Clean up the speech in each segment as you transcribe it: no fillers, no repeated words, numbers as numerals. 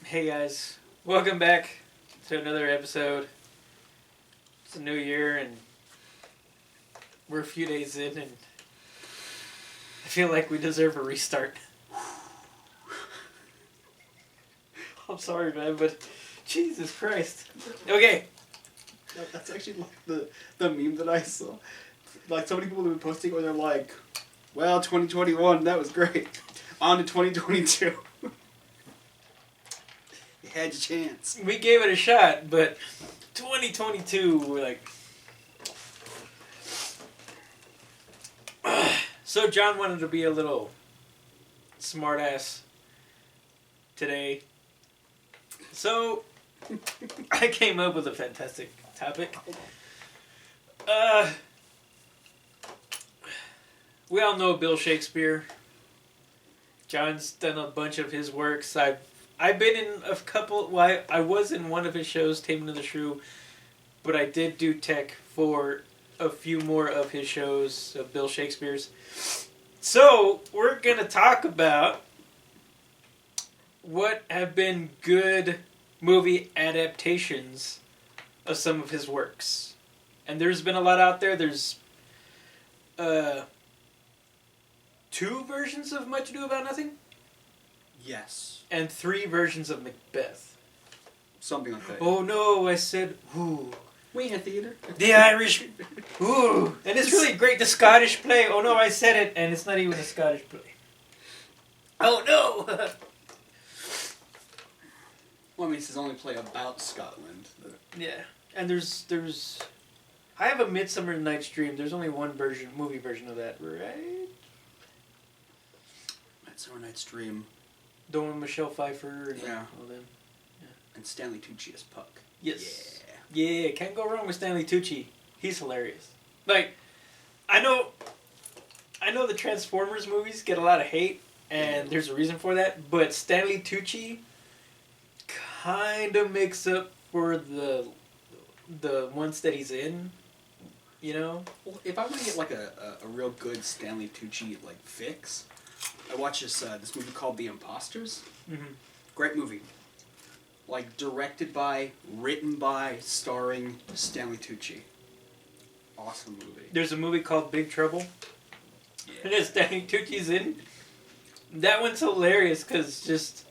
Hey guys, welcome back to another episode. It's a new year and we're a few days in and I feel like we deserve a restart. I'm sorry man, but Jesus Christ. Okay. That's actually like the meme that I saw. Like so many people have been posting where they're like, well, 2021, that was great. On to 2022. You had your chance. We gave it a shot, but 2022, we're like... So John wanted to be a little smartass today. So I came up with a fantastic topic. We all know Bill Shakespeare. John's done a bunch of his works. I've been in a couple. Well, I was in one of his shows, Taming of the Shrew, but I did do tech for a few more of his shows, of Bill Shakespeare's. So we're gonna talk about what have been good movie adaptations of some of his works, and there's been a lot out there. There's 2 versions of Much Ado About Nothing. Yes. And 3 versions of Macbeth. Something like that. Oh no, I said, ooh. We had theater. The Irish, ooh. And it's really great, the Scottish play. Oh no, I said it, and it's not even a Scottish play. Oh no! Well, I mean, this is only play about Scotland. Yeah, and there's... I have a Midsummer Night's Dream. There's only one movie version of that, right? Midsummer Night's Dream. The one with Michelle Pfeiffer and yeah. all them. Yeah. And Stanley Tucci as Puck. Yes. Yeah, can't go wrong with Stanley Tucci. He's hilarious. Like, I know the Transformers movies get a lot of hate, and there's a reason for that, but Stanley Tucci kind of makes up for the ones that he's in, you know? Well, if I want to get like a real good Stanley Tucci like fix, I watch this movie called The Imposters. Mm-hmm. Great movie. Like directed by, written by, starring Stanley Tucci. Awesome movie. There's a movie called Big Trouble. Yeah. And it's Stanley Tucci's in. That one's hilarious because just...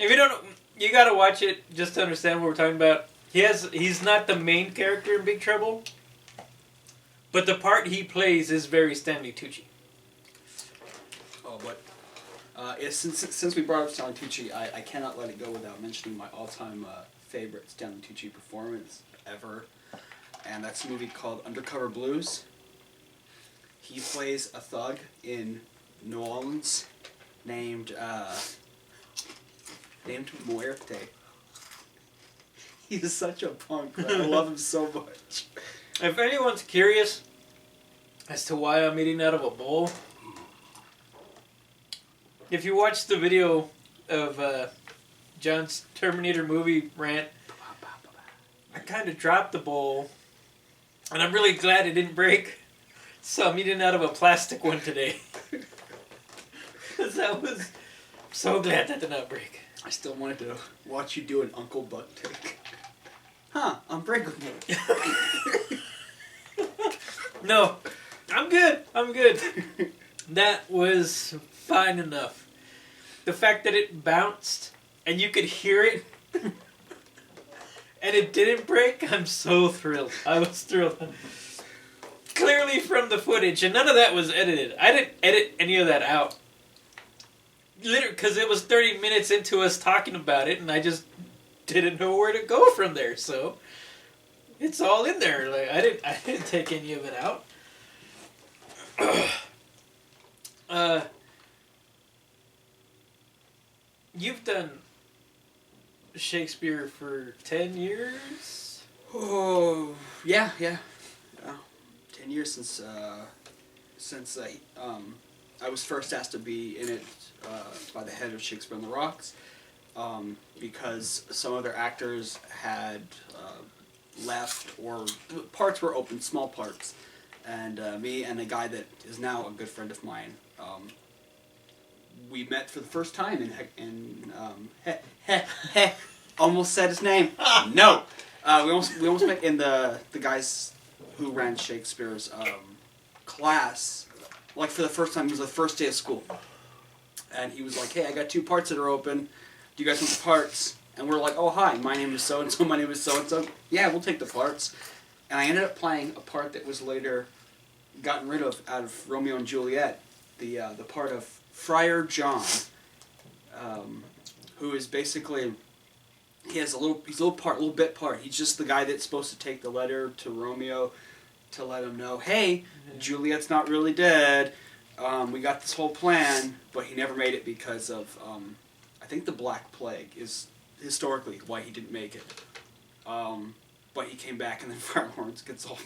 If you don't know, you gotta watch it just to understand what we're talking about. He's not the main character in Big Trouble, but the part he plays is very Stanley Tucci. Oh, but since we brought up Stanley Tucci, I cannot let it go without mentioning my all-time favorite Stanley Tucci performance ever, and that's a movie called Undercover Blues. He plays a thug in New Orleans named Muerte. He's such a punk, but I love him so much. If anyone's curious as to why I'm eating out of a bowl, if you watch the video of John's Terminator movie rant, I kind of dropped the bowl, and I'm really glad it didn't break, so I'm eating out of a plastic one today. Because I'm so glad that did not break. I still wanted to watch you do an Uncle Buck take. Huh, unbreakable. No, I'm good. That was fine enough. The fact that it bounced and you could hear it and it didn't break, I'm so thrilled. I was thrilled. Clearly from the footage, and none of that was edited. I didn't edit any of that out. Literally, because it was 30 minutes into us talking about it and I just didn't know where to go from there, so it's all in there. Like I didn't take any of it out. You've done Shakespeare for 10 years? Oh, yeah. 10 years since I was first asked to be in it by the head of Shakespeare on the Rocks, because some other actors had left or parts were open, small parts, and me and a guy that is now a good friend of mine we met for the first time almost said his name. No, we almost met in the guys who ran Shakespeare's class, like for the first time. It was the first day of school, and he was like, "Hey, I got 2 parts that are open. Do you guys want the parts?" And we're like, "Oh, hi, my name is so and so. My name is so and so. Yeah, we'll take the parts." And I ended up playing a part that was later gotten rid of out of Romeo and Juliet, the part of Friar John, who is basically, he has a little bit part. He's just the guy that's supposed to take the letter to Romeo to let him know, hey, Juliet's not really dead. We got this whole plan, but he never made it because of, I think the Black Plague is historically why he didn't make it. But he came back, and then Friar Lawrence gets all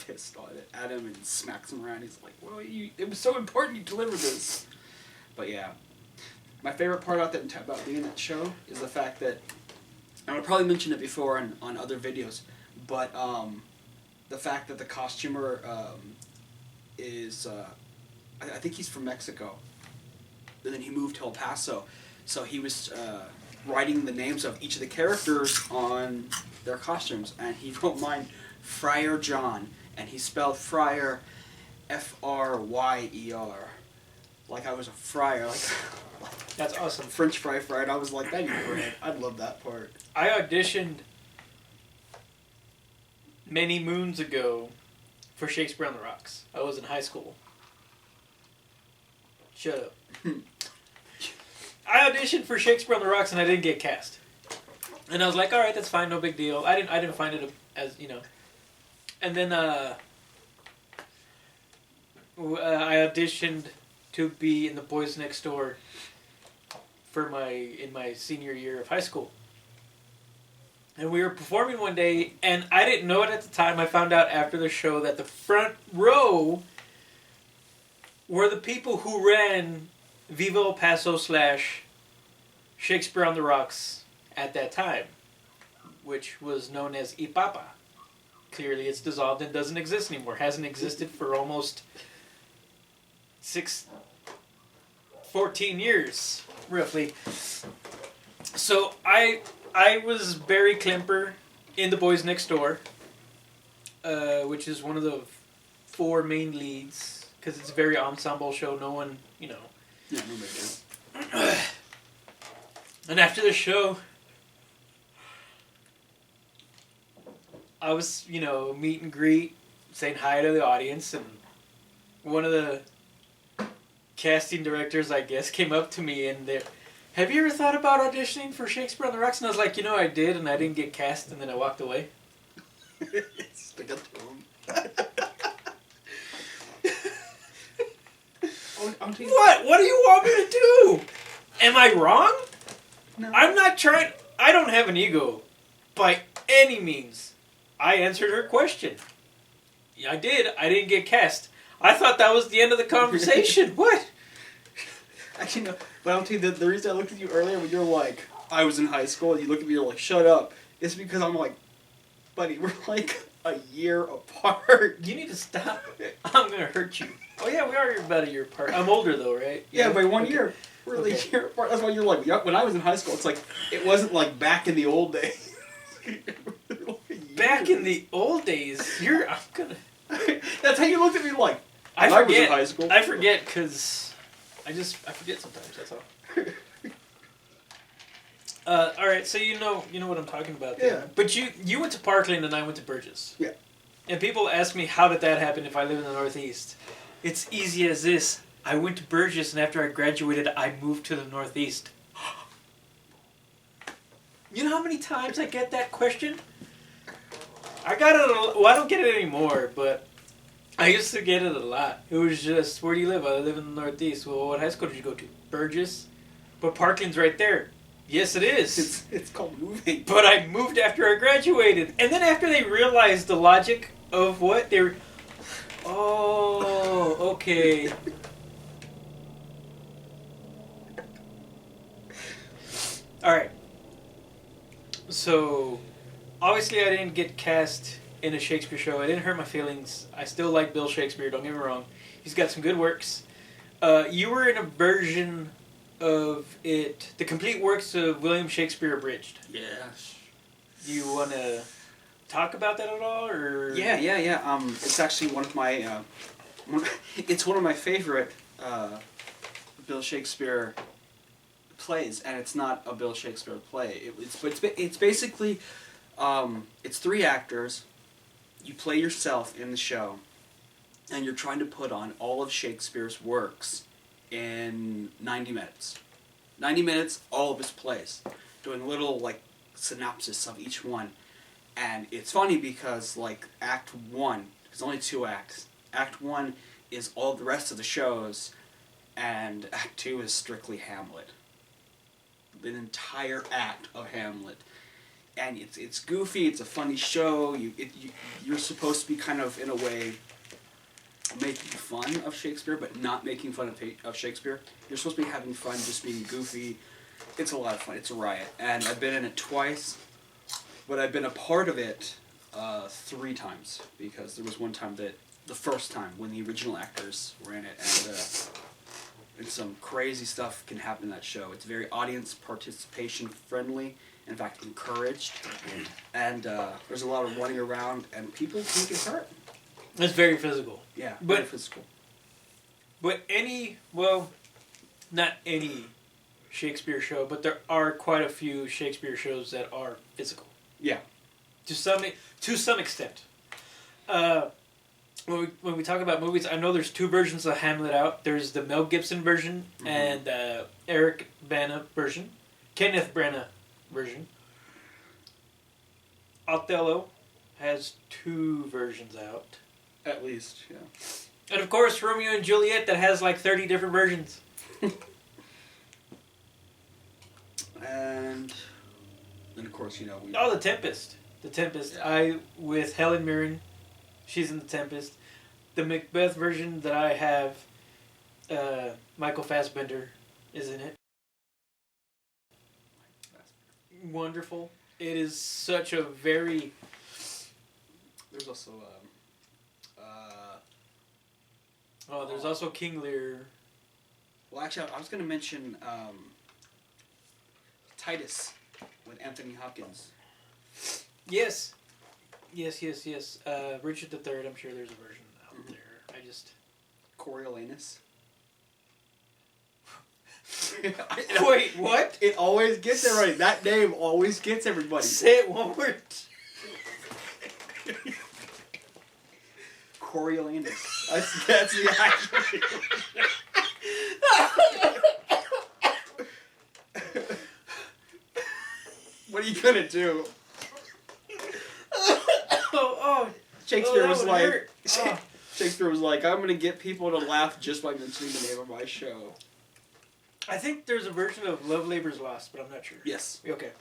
pissed at him and smacks him around. He's like, well, it was so important you delivered this. But yeah, my favorite part about being in that show is the fact that, and I probably mentioned it before on other videos, but the fact that the costumer is, I think he's from Mexico, and then he moved to El Paso, so he was writing the names of each of the characters on their costumes, and he wrote mine Friar John, and he spelled Friar Fryer, like I was a friar, like That's awesome. French fry, and I was like, that'd be great. I'd love that part. I auditioned many moons ago for Shakespeare on the Rocks. I was in high school. Shut up. I auditioned for Shakespeare on the Rocks and I didn't get cast. And I was like, all right, that's fine, no big deal. I didn't find it as, you know. And then I auditioned to be in The Boys Next Door in my senior year of high school. And we were performing one day, and I didn't know it at the time. I found out after the show that the front row were the people who ran Viva El Paso / Shakespeare on the Rocks at that time, which was known as IPAPA. Clearly it's dissolved and doesn't exist anymore. Hasn't existed for almost 14 years, roughly. So I was Barry Klemper in The Boys Next Door, which is one of the 4 main leads, because it's a very ensemble show. No one, you know. Yeah, nobody can. And after the show, I was, you know, meet and greet, saying hi to the audience, and one of the casting directors, I guess, came up to me and have you ever thought about auditioning for Shakespeare on the Rocks? And I was like, you know, I did, and I didn't get cast, and then I walked away. Stick up to him. What? What do you want me to do? Am I wrong? No. I'm not trying. I don't have an ego by any means. I answered her question. Yeah, I did. I didn't get cast. I thought that was the end of the conversation. What? Actually, no. But I'll tell you, the reason I looked at you earlier when you're like, I was in high school, and you look at me, you're like, shut up. It's because I'm like, buddy, we're like a year apart. You need to stop. I'm going to hurt you. Oh, yeah, we are about a year apart. I'm older, though, right? Yeah, by 1 year. We're like a year apart. That's why you're like, when I was in high school, it's like, it wasn't like back in the old days. Back in the old days? I'm going to... That's how you looked at me like, I was in high school. I forget, because I forget sometimes, that's all. Alright, so you know what I'm talking about there. Yeah. But you went to Parkland and I went to Burgess. Yeah. And people ask me, how did that happen if I live in the Northeast? It's easy as this. I went to Burgess, and after I graduated, I moved to the Northeast. You know how many times I get that question? I got it well, I don't get it anymore, but I used to get it a lot. It was just, where do you live? I live in the Northeast. Well, what high school did you go to? Burgess? But Parkland's right there. Yes, it is. It's called moving. But I moved after I graduated. And then after they realized the logic of what, they were... Oh, okay. Alright. So, obviously I didn't get cast in a Shakespeare show. It didn't hurt my feelings. I still like Bill Shakespeare, don't get me wrong. He's got some good works. You were in a version of it, the complete works of William Shakespeare abridged. Yes. Do you want to talk about that at all, or? Yeah. It's actually one of my, it's one of my favorite Bill Shakespeare plays, and it's not a Bill Shakespeare play. It's basically, it's 3 actors. You play yourself in the show, and you're trying to put on all of Shakespeare's works in 90 minutes. 90 minutes, all of his plays, doing a little like synopsis of each one. And it's funny because like Act 1, there's only 2 acts. Act 1 is all the rest of the shows, and Act 2 is strictly Hamlet. The entire act of Hamlet. And it's goofy, it's a funny show, you're supposed to be kind of, in a way, making fun of Shakespeare, but not making fun of Shakespeare. You're supposed to be having fun, just being goofy. It's a lot of fun, it's a riot. And I've been in it twice, but I've been a part of it 3 times, because there was one time the first time, when the original actors were in it, and some crazy stuff can happen in that show. It's very audience participation friendly, in fact encouraged, and there's a lot of running around, and people can get hurt. It's very physical. Yeah, very physical. But not any Shakespeare show, but there are quite a few Shakespeare shows that are physical. Yeah. To some extent. When we talk about movies, I know there's 2 versions of Hamlet out. There's the Mel Gibson version and Kenneth Branagh version. Othello has 2 versions out. At least, yeah. And of course, Romeo and Juliet, that has like 30 different versions. And then, of course, The Tempest. The Tempest. Yeah. With Helen Mirren, she's in The Tempest. The Macbeth version that I have, Michael Fassbender is in it. Wonderful. It is such a very... There's also... there's also King Lear. Well, actually, I was going to mention Titus with Anthony Hopkins. Yes. Richard III, I'm sure there's a version out there. Coriolanus. Wait, what? It always gets everybody. That name always gets everybody. Say it one word. Coriolanus. That's the actual. What are you gonna do? Shakespeare was like, I'm gonna get people to laugh just by mentioning the name of my show. I think there's a version of Love Labor's Lost, but I'm not sure. Yes. Okay.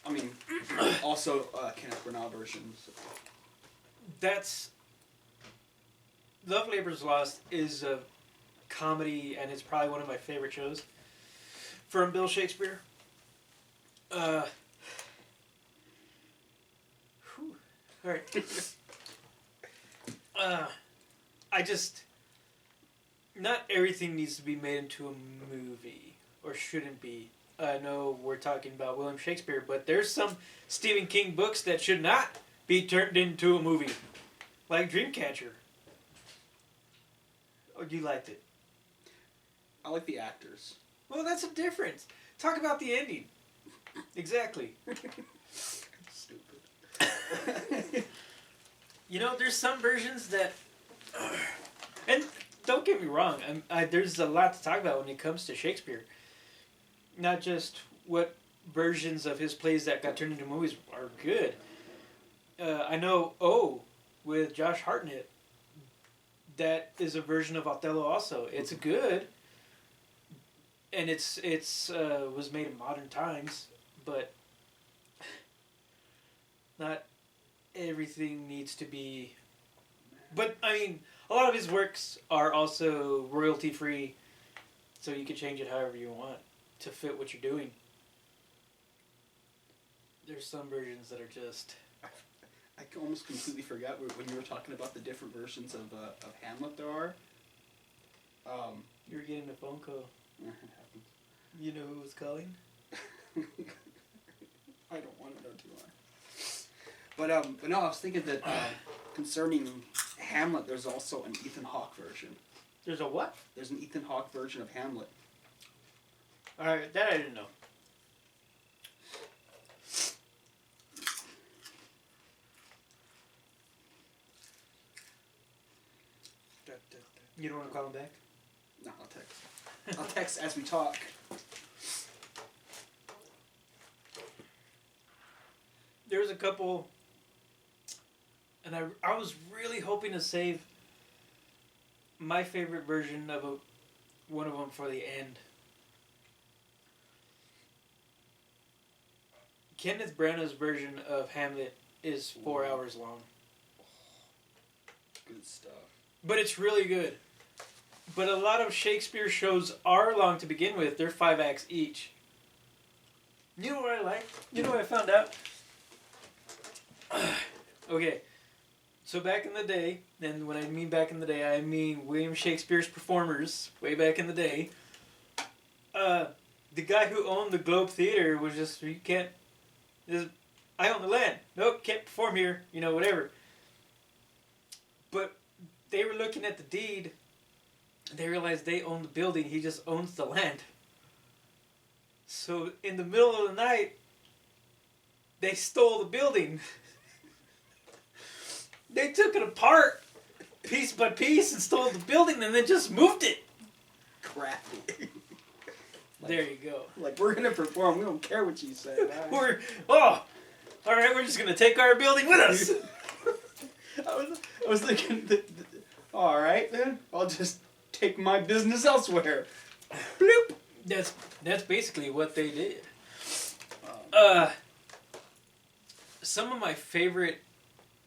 I mean, also Kenneth Branagh version. So. That's... Love Labor's Lost is a comedy, and it's probably one of my favorite shows from Bill Shakespeare. All right. Not everything needs to be made into a movie, or shouldn't be. I know we're talking about William Shakespeare, but there's some Stephen King books that should not be turned into a movie. Like Dreamcatcher. Oh, you liked it? I like the actors. Well, that's a difference. Talk about the ending. Exactly. Stupid. There's some versions that... and don't get me wrong, there's a lot to talk about when it comes to Shakespeare. Not just what versions of his plays that got turned into movies are good. I know with Josh Hartnett, that is a version of Othello also. It's good, and it's was made in modern times, but not everything needs to be... But, I mean, a lot of his works are also royalty-free, so you can change it however you want to fit what you're doing. There's some versions that are just... I almost completely forgot when you were talking about the different versions of Hamlet there are. You were getting a phone call. It happens. You know who was calling? I don't want to know too much. But no, I was thinking that concerning Hamlet, there's also an Ethan Hawke version. There's a what? There's an Ethan Hawke version of Hamlet. Alright, that I didn't know. You don't want to call him back? No, I'll text. I'll text as we talk. There's a couple, and I was really hoping to save my favorite version of one of them for the end. Kenneth Branagh's version of Hamlet is 4 hours long. Good stuff. But it's really good. But a lot of Shakespeare shows are long to begin with. They're 5 acts each. You know what I like? You know what I found out? Okay. So back in the day, and when I mean back in the day, I mean William Shakespeare's performers, way back in the day. The guy who owned the Globe Theater was just, you can't, I own the land. Nope, can't perform here. You know, whatever. But they were looking at the deed, and they realized they own the building. He just owns the land. So in the middle of the night, they stole the building. They took it apart, piece by piece, and stole the building, and then just moved it. Crafty. There you go. Like, we're gonna perform. We don't care what you say. All right, we're just gonna take our building with us. I was thinking, all right then, I'll just take my business elsewhere. Bloop. That's basically what they did. Some of my favorite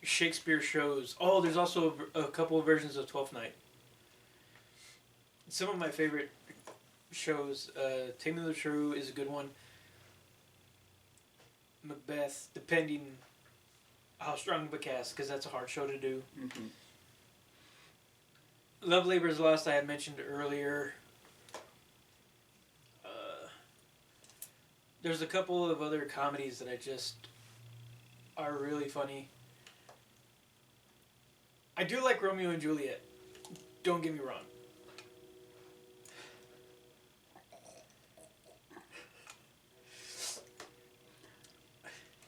Shakespeare shows. Oh, there's also a couple of versions of Twelfth Night. Some of my favorite shows. Taming of the Shrew is a good one. Macbeth, depending how strong of a cast, because that's a hard show to do. Mm-hmm. Love, Labour's Lost, I had mentioned earlier. There's a couple of other comedies that I just are really funny. I do like Romeo and Juliet. Don't get me wrong.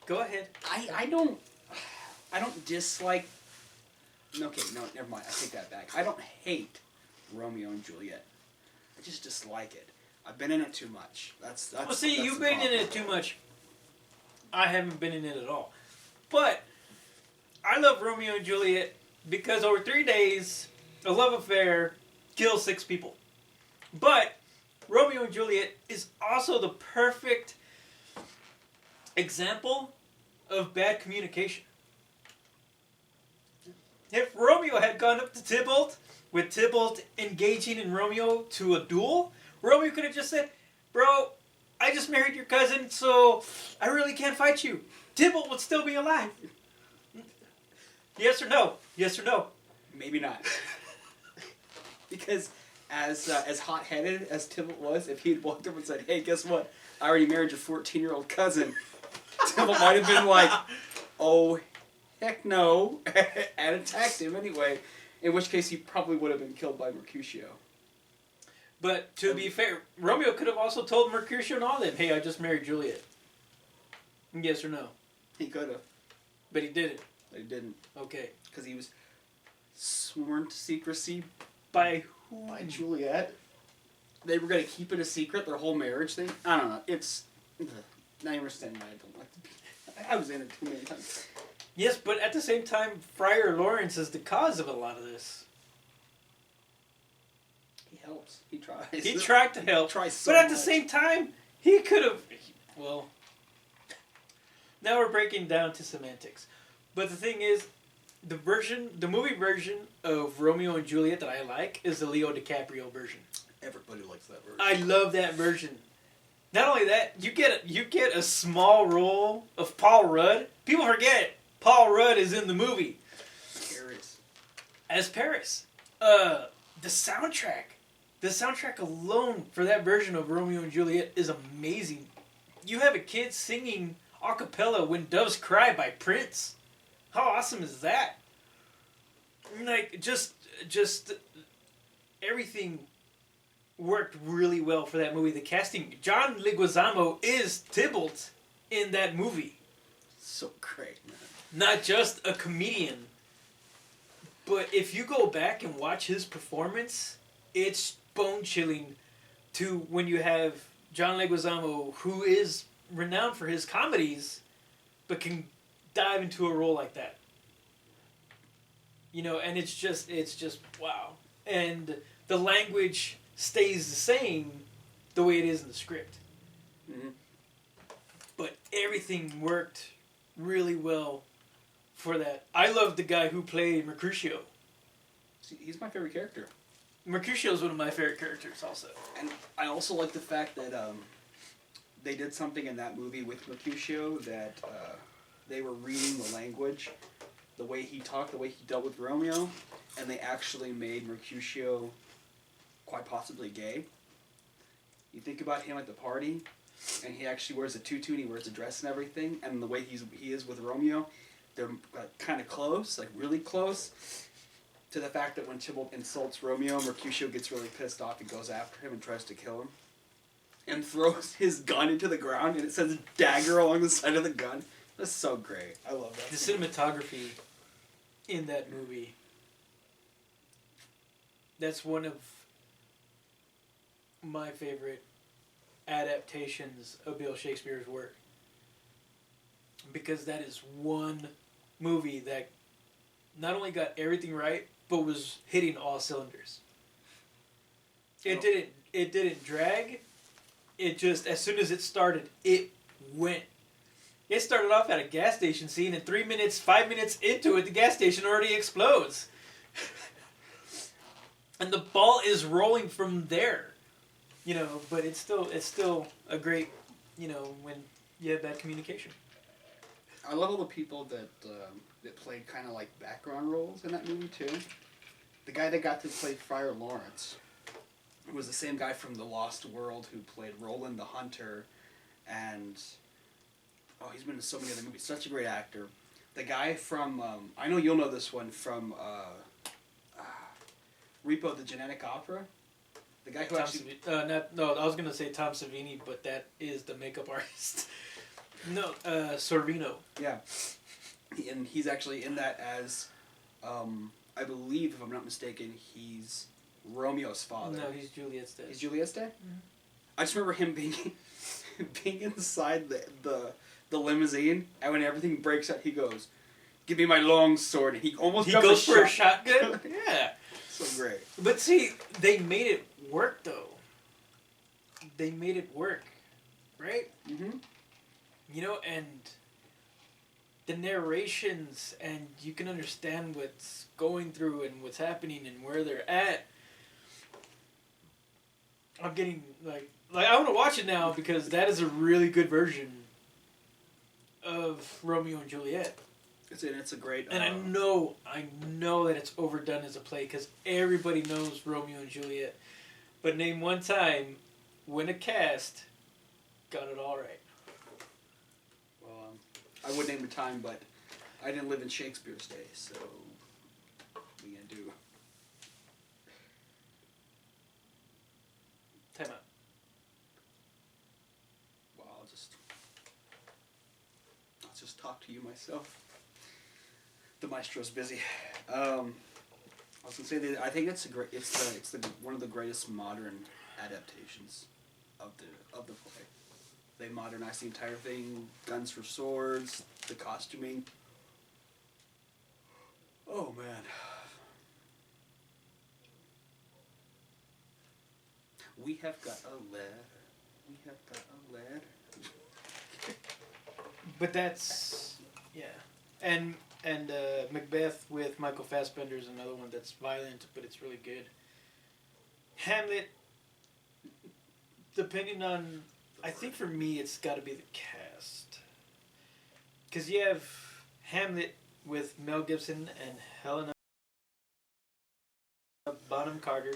Go ahead. I don't dislike. Okay, no, never mind. I take that back. I don't hate Romeo and Juliet. I just dislike it. I've been in it too much. That's Well, see, that's you've the been problem. in it too much. I haven't been in it at all. But I love Romeo and Juliet because over 3 days, a love affair kills 6 people. But Romeo and Juliet is also the perfect example of bad communication. If Romeo had gone up to Tybalt, with Tybalt engaging in Romeo to a duel, Romeo could have just said, "Bro, I just married your cousin, so I really can't fight you." Tybalt would still be alive. Yes or no? Yes or no? Maybe not. Because as hot-headed as Tybalt was, if he'd walked up and said, "Hey, guess what? I already married your 14-year-old cousin," Tybalt might have been like, "Oh, heck no," and attacked him anyway. In which case, he probably would have been killed by Mercutio. But to be fair, Romeo could have also told Mercutio and all them, "Hey, I just married Juliet." Yes or no? He could have. But he didn't. But he didn't. Okay. Because he was sworn to secrecy By who? by Juliet. They were going to keep it a secret, their whole marriage thing. I don't know. It's... Now you understand why I don't like to be... I was in it too many times. Yes, but at the same time, Friar Lawrence is the cause of a lot of this. He helps. He tries. He tried to help. He tries so but at the much. same time, he could have... Well... Now we're breaking down to semantics. But the thing is, the movie version of Romeo and Juliet that I like is the Leo DiCaprio version. Everybody likes that version. I love that version. Not only that, you get a small role of Paul Rudd. People forget it. Paul Rudd is in the movie. Paris. As Paris. The soundtrack The soundtrack alone for that version of Romeo and Juliet is amazing. You have a kid singing a cappella When Doves Cry by Prince. How awesome is that? Like, just everything worked really well for that movie. The casting, John Leguizamo is Tybalt in that movie. So great, man. Not just a comedian, but if you go back and watch his performance, it's bone-chilling to when you have John Leguizamo, who is renowned for his comedies, but can dive into a role like that. You know, and it's just wow. And the language stays the same the way it is in the script. Mm-hmm. But everything worked really well for that. I love the guy who played Mercutio. He's my favorite character. Mercutio is one of my favorite characters also. And I also like the fact that they did something in that movie with Mercutio that they were reading the language, the way he talked, the way he dealt with Romeo, and they actually made Mercutio quite possibly gay. You think about him at the party, and he actually wears a tutu and he wears a dress and everything, and the way he is with Romeo, they're kind of close, like really close, to the fact that when Tybalt insults Romeo, Mercutio gets really pissed off and goes after him and tries to kill him, and throws his gun into the ground, and it says dagger along the side of the gun. That's so great. I love that. The cinematography in that movie, that's one of my favorite adaptations of Bill Shakespeare's work. Because that is one movie that not only got everything right, but was hitting all cylinders. It didn't drag. It just, as soon as it started, it went. It started off at a gas station scene, and 5 minutes into it, the gas station already explodes. And the ball is rolling from there. You know, but it's still a great, you know, when you have bad communication. I love all the people that played kind of like background roles in that movie too. The guy that got to play Friar Lawrence was the same guy from The Lost World who played Roland the Hunter, and he's been in so many other movies. Such a great actor. The guy from I know you'll know this one from Repo the Genetic Opera. The guy who I was gonna say Tom Savini, but that is the makeup artist. No, Sorvino. Yeah, and he's actually in that as, I believe, if I'm not mistaken, he's Romeo's father. No, he's Juliet's dad. He's Juliet's dad? Mm-hmm. I just remember him being inside the limousine, and when everything breaks out, he goes, "Give me my long sword." And he goes for a shotgun. Yeah. So great. But see, they made it work though. They made it work, right? Mm-hmm. You know, and the narrations, and you can understand what's going through and what's happening and where they're at. I'm getting like I want to watch it now because that is a really good version of Romeo and Juliet. It's a great. And I know that it's overdone as a play because everybody knows Romeo and Juliet. But name one time when a cast got it all right. Well, I would name a time, but I didn't live in Shakespeare's day, so what are you gonna do? Time out. Well, I'll just talk to you myself. The maestro's busy. I was gonna say that I think it's one of the greatest modern adaptations of the play. They modernized the entire thing, guns for swords, the costuming. Oh man. We have got a letter. We have got a letter. But that's and Macbeth with Michael Fassbender is another one that's violent, but it's really good. Hamlet, depending on, I think for me it's got to be the cast, because you have Hamlet with Mel Gibson and Helena Bonham Carter.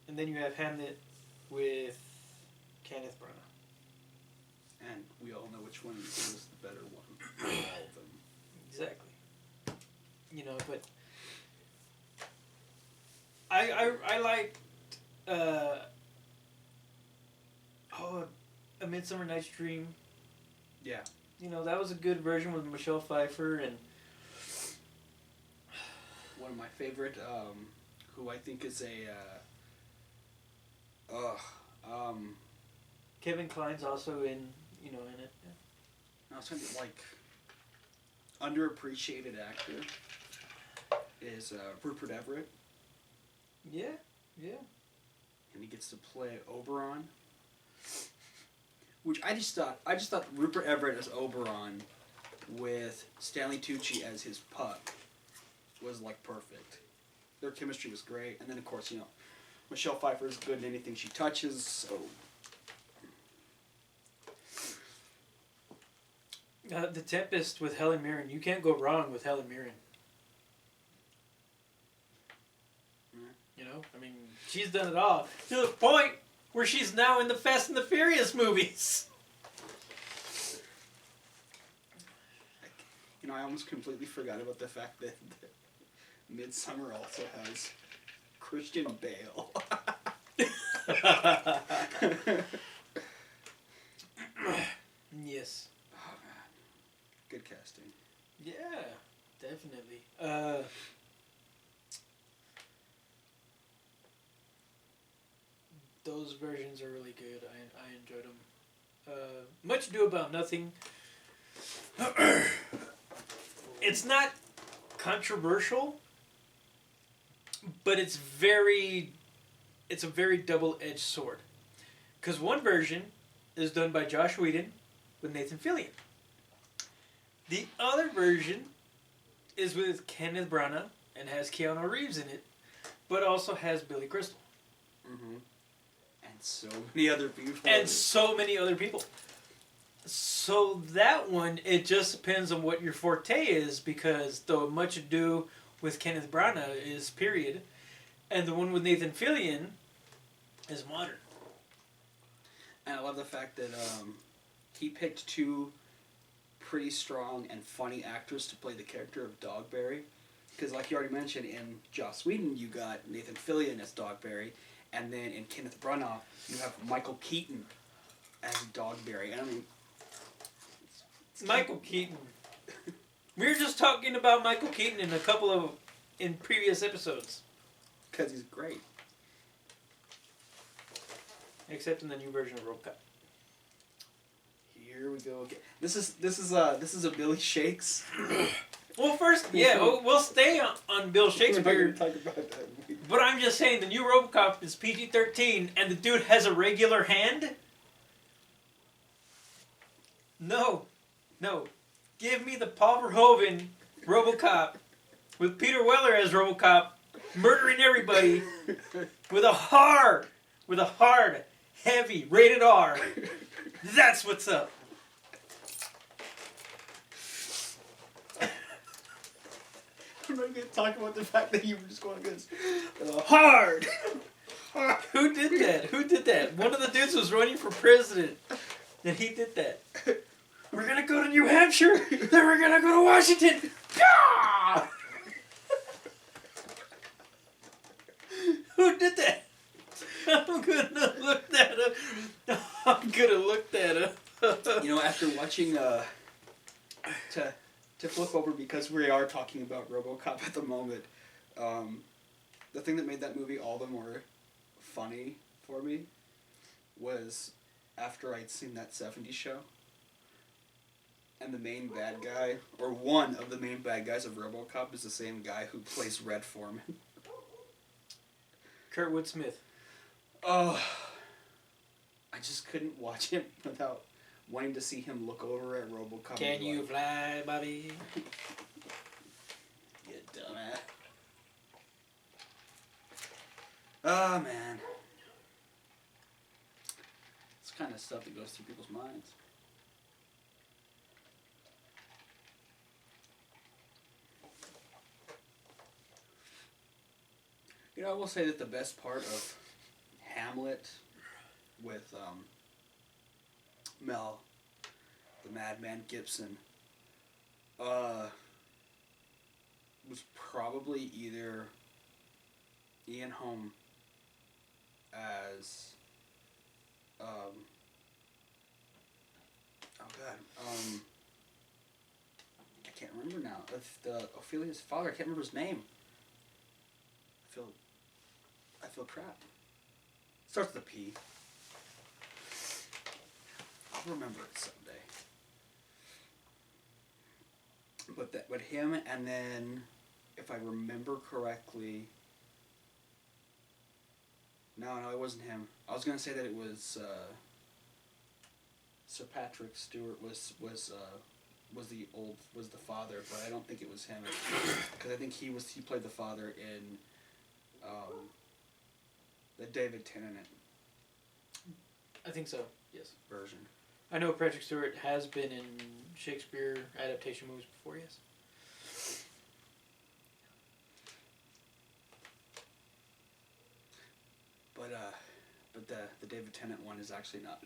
And then you have Hamlet with Kenneth Branagh. And we all know which one is the better one. All of them. Exactly. You know, but I liked A Midsummer Night's Dream. Yeah. You know, that was a good version with Michelle Pfeiffer and one of my favorite, who I think is a Kevin Kline's also in it. Yeah. I was trying to like underappreciated actor is Rupert Everett. Yeah, yeah. And he gets to play Oberon. Which I just thought Rupert Everett as Oberon with Stanley Tucci as his pup was like perfect. Their chemistry was great, and then of course, you know, Michelle Pfeiffer is good in anything she touches, so The Tempest with Helen Mirren. You can't go wrong with Helen Mirren. You know, I mean, she's done it all to the point where she's now in the Fast and the Furious movies. You know, I almost completely forgot about the fact that Midsummer also has Christian Bale. Yes. Oh man, good casting. Yeah, definitely. Those versions are really good. I enjoyed them. Much Ado About Nothing. It's not controversial, but it's a very double-edged sword. Because one version is done by Josh Whedon with Nathan Fillion. The other version is with Kenneth Branagh and has Keanu Reeves in it, but also has Billy Crystal. Mm-hmm. And so many other people. And so many other people. So that one, it just depends on what your forte is, because the Much Ado with Kenneth Branagh is period, and the one with Nathan Fillion is modern. And I love the fact that he picked two pretty strong and funny actors to play the character of Dogberry. Because like you already mentioned, in Joss Whedon, you got Nathan Fillion as Dogberry, and then in Kenneth Branagh, you have Michael Keaton as Dogberry. And I mean, Michael Keaton. We were just talking about Michael Keaton in previous episodes. Because he's great. Except in the new version of RoboCop. Here we go again. This is a Billy Shakes. Well, first, yeah, we'll stay on Bill Shakespeare. Talk about that. But I'm just saying, the new RoboCop is PG-13, and the dude has a regular hand? No. Give me the Paul Verhoeven RoboCop with Peter Weller as RoboCop, murdering everybody with a hard, heavy, rated R. That's what's up. I'm not going to talk about the fact that you were just going against hard. Who did that? One of the dudes was running for president, and he did that. We're going to go to New Hampshire, then we're going to go to Washington. Who did that? I'm going to look that up. You know, after watching, to flip over, because we are talking about RoboCop at the moment, the thing that made that movie all the more funny for me was after I'd seen that 70s show, and the main bad guy, or one of the main bad guys of RoboCop, is the same guy who plays Red Foreman. Kurtwood Smith. Oh, I just couldn't watch him without wanting to see him look over at RoboCop. Can you fly, Bobby? You dumbass. Oh, man. It's the kind of stuff that goes through people's minds. You know, I will say that the best part of Hamlet with Mel, the Madman Gibson, was probably either Ian Holm as oh god, I can't remember now. The Ophelia's father, I can't remember his name. I feel crap. Starts with a P. I'll remember it someday. But him, and then if I remember correctly, no, it wasn't him. I was gonna say that it was Sir Patrick Stewart was the father, but I don't think it was him, because I think he played the father in the David Tennant. I think so. Yes. Version. I know Patrick Stewart has been in Shakespeare adaptation movies before. Yes. But the David Tennant one is actually not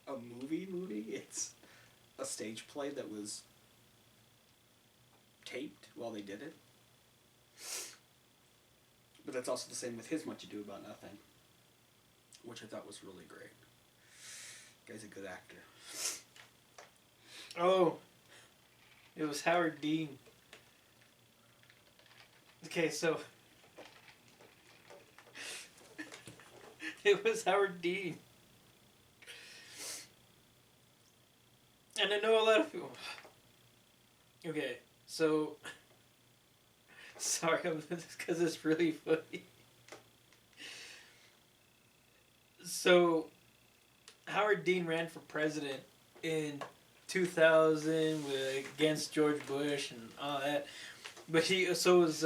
a movie. It's a stage play that was taped while they did it. But that's also the same with his Much Ado About Nothing, which I thought was really great. Guy's a good actor. Oh, it was Howard Dean. Okay, so it was Howard Dean. And I know a lot of people. Okay, so sorry, I'm because it's really funny. So Howard Dean ran for president in 2000 against George Bush and all that, but so was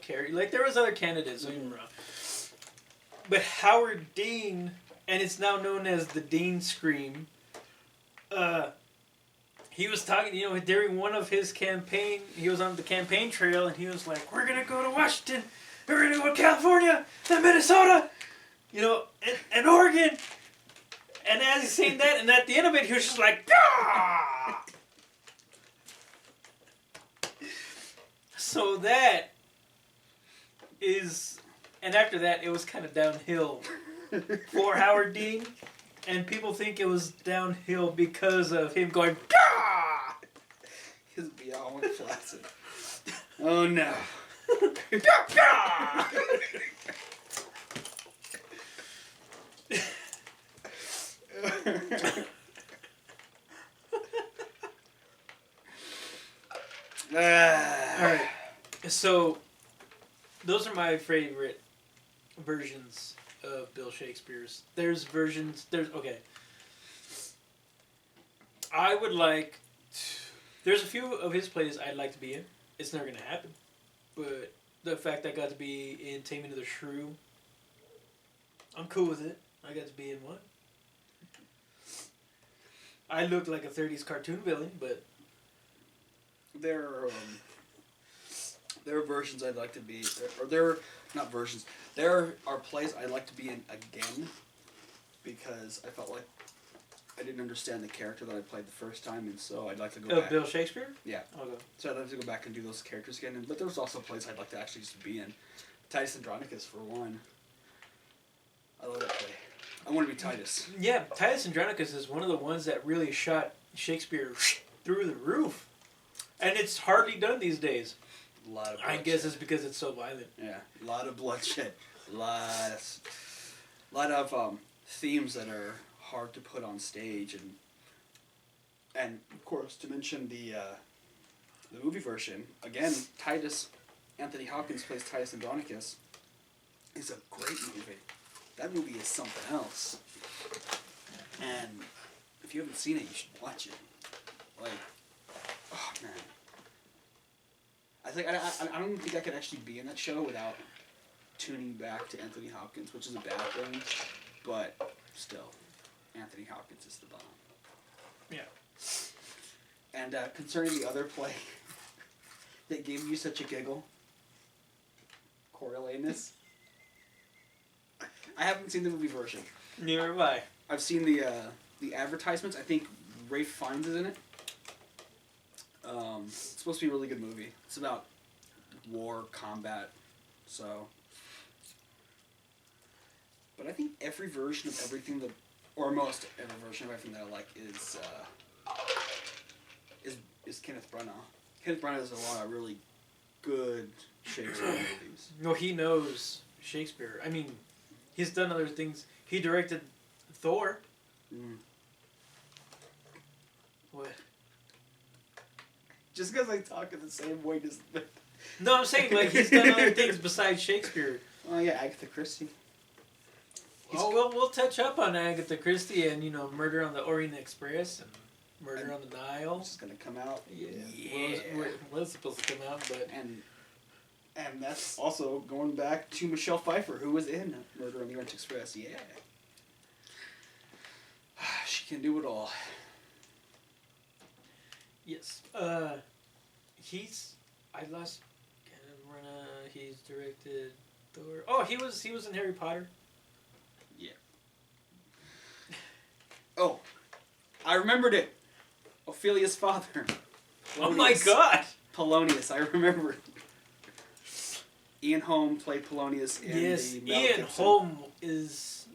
Kerry. Like, there was other candidates, don't get me wrong. But Howard Dean, and it's now known as the Dean Scream. He was talking, during one of his campaign, he was on the campaign trail, and he was like, "We're gonna go to Washington, we're gonna go to California, then Minnesota, and Oregon." And as he's saying that, and at the end of it, he was just like, "Gah!" So that is, and after that, it was kind of downhill for Howard Dean. And people think it was downhill because of him going, "Gah!" His beyond went flaccid. Oh no. Gah! Alright. So, those are my favorite versions of Bill Shakespeare's. There's okay. I would like there's a few of his plays I'd like to be in. It's never gonna happen. But the fact I got to be in Taming of the Shrew, I'm cool with it. I got to be in one. I look like a 30s cartoon villain, but there are versions I'd like to be, or there are not versions. There are plays I'd like to be in again, because I felt like I didn't understand the character that I played the first time, and so I'd like to go back. Bill Shakespeare? Yeah. Okay. So I'd like to go back and do those characters again. But there's also plays I'd like to actually just be in. Titus Andronicus, for one. I love that play. I want to be Titus. Yeah, Titus Andronicus is one of the ones that really shot Shakespeare through the roof. And it's hardly done these days. A lot of bloodshed. I guess it's because it's so violent. Yeah, a lot of bloodshed. A lot of themes that are hard to put on stage, and of course, to mention the movie version again, Anthony Hopkins plays Titus Andronicus. Is a great movie. That movie is something else. And if you haven't seen it, you should watch it. Like, oh man. I don't think I could actually be in that show without tuning back to Anthony Hopkins, which is a bad thing, but still, Anthony Hopkins is the bomb. Yeah. And concerning the other play that gave you such a giggle, Coriolanus. I haven't seen the movie version. Neither have I. I've seen the advertisements. I think Ralph Fiennes is in it. It's supposed to be a really good movie. It's about war, combat, so. But I think every version of everything that, or most every version of everything that I like is Kenneth Branagh. Kenneth Branagh does a lot of really good Shakespeare movies. No, he knows Shakespeare. I mean, he's done other things. He directed Thor. Mm. What? Just because I talk in the same way doesn't. No, I'm saying like he's done other things besides Shakespeare. Oh yeah, Agatha Christie. We'll touch up on Agatha Christie and Murder on the Orient Express and Murder on the Nile. It's gonna come out. Yeah. Was supposed to come out, but and that's also going back to Michelle Pfeiffer, who was in Murder on the Orient Express. Yeah. She can do it all. Yes. He's directed Thor. Oh, he was in Harry Potter. Yeah. Oh, I remembered it. Ophelia's father. Polonius. Oh my God. Polonius. I remember. Ian Holm played Polonius in the Mel Ian Gibson. Holm was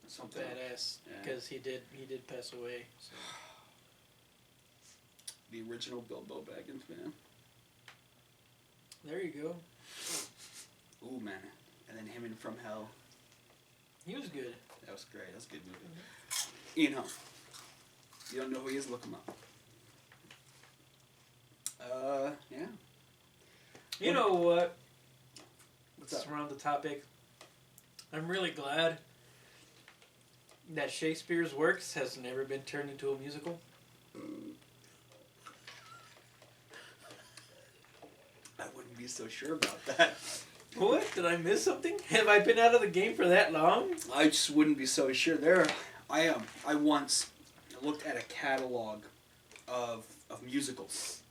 Something badass because he did pass away. So. The original Bilbo Baggins, man. There you go. Ooh, man. And then him in From Hell. He was good. That was great. That was a good movie. Ian Holm. You don't know who he is? Look him up. Yeah. You know what? What's Let's up? surround the topic. I'm really glad that Shakespeare's works has never been turned into a musical. I wouldn't be so sure about that. What? Did I miss something? Have I been out of the game for that long? I just wouldn't be so sure. I once looked at a catalog of musicals,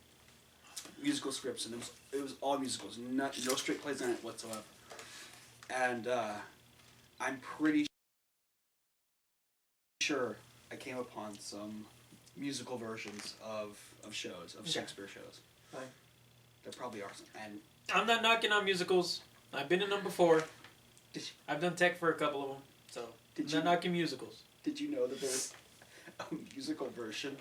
musical scripts, and it was all musicals, no straight plays in it whatsoever. And I'm pretty sure I came upon some musical versions of shows, of Shakespeare shows. Fine. There probably are some. And I'm not knocking on musicals. I've been in them before. I've done tech for a couple of them, so I'm not knocking musicals. Did you know that there's a musical version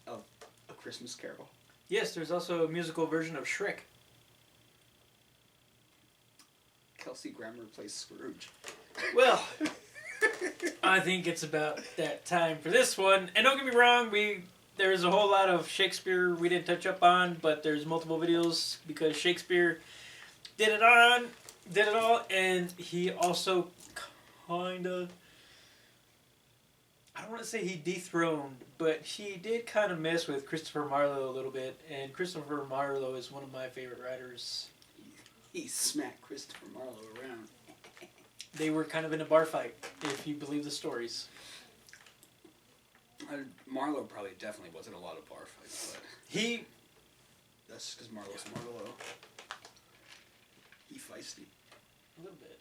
of A Christmas Carol? Yes, there's also a musical version of Shrek. Kelsey Grammer plays Scrooge. Well, I think it's about that time for this one. And don't get me wrong, there's a whole lot of Shakespeare we didn't touch up on, but there's multiple videos because Shakespeare did it all, and he also kind of, I don't want to say he dethroned, but he did kind of mess with Christopher Marlowe a little bit, and Christopher Marlowe is one of my favorite writers. He smacked Christopher Marlowe around. They were kind of in a bar fight, if you believe the stories. Marlowe probably definitely wasn't a lot of bar fights, but that's just because Marlowe's Marlowe. He feisty. A little bit.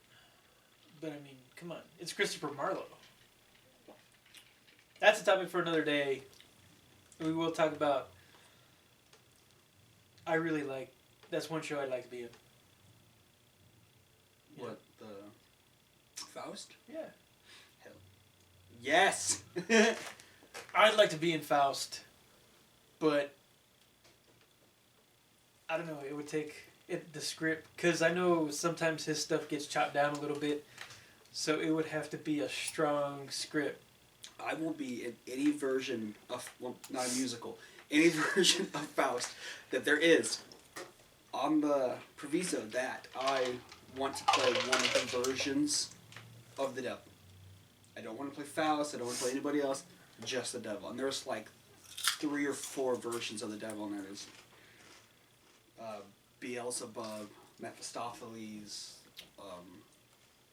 But I mean, come on. It's Christopher Marlowe. That's a topic for another day. We will talk about... That's one show I'd like to be in. What, the Faust? Yeah. Hell. Yes! I'd like to be in Faust. But... I don't know, it would take... the script, because I know sometimes his stuff gets chopped down a little bit, so it would have to be a strong script. I will be in any version of, well, not a musical, any version of Faust that there is, on the proviso that I want to play one of the versions of the devil. I don't want to play Faust, I don't want to play anybody else, just the devil. And there's like 3 or 4 versions of the devil, and there's Beelzebub, Mephistopheles, I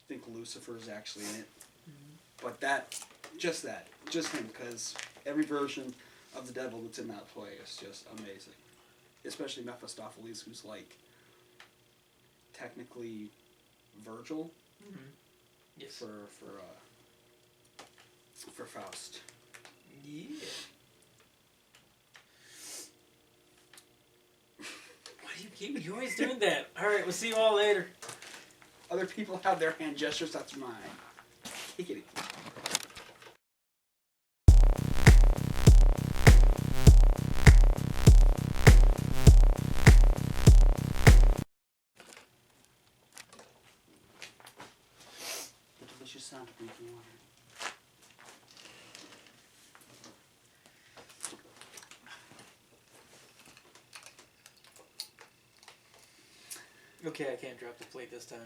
think Lucifer is actually in it. Mm-hmm. But just him, because every version of the devil that's in that play is just amazing. Especially Mephistopheles, who's like technically Virgil Yes. for Faust. Yeah. Why do you keep? You always doing that. All right, we'll see you all later. Other people have their hand gestures. That's mine. Take it. The delicious sound of drinking water. Okay, I can't drop the plate this time.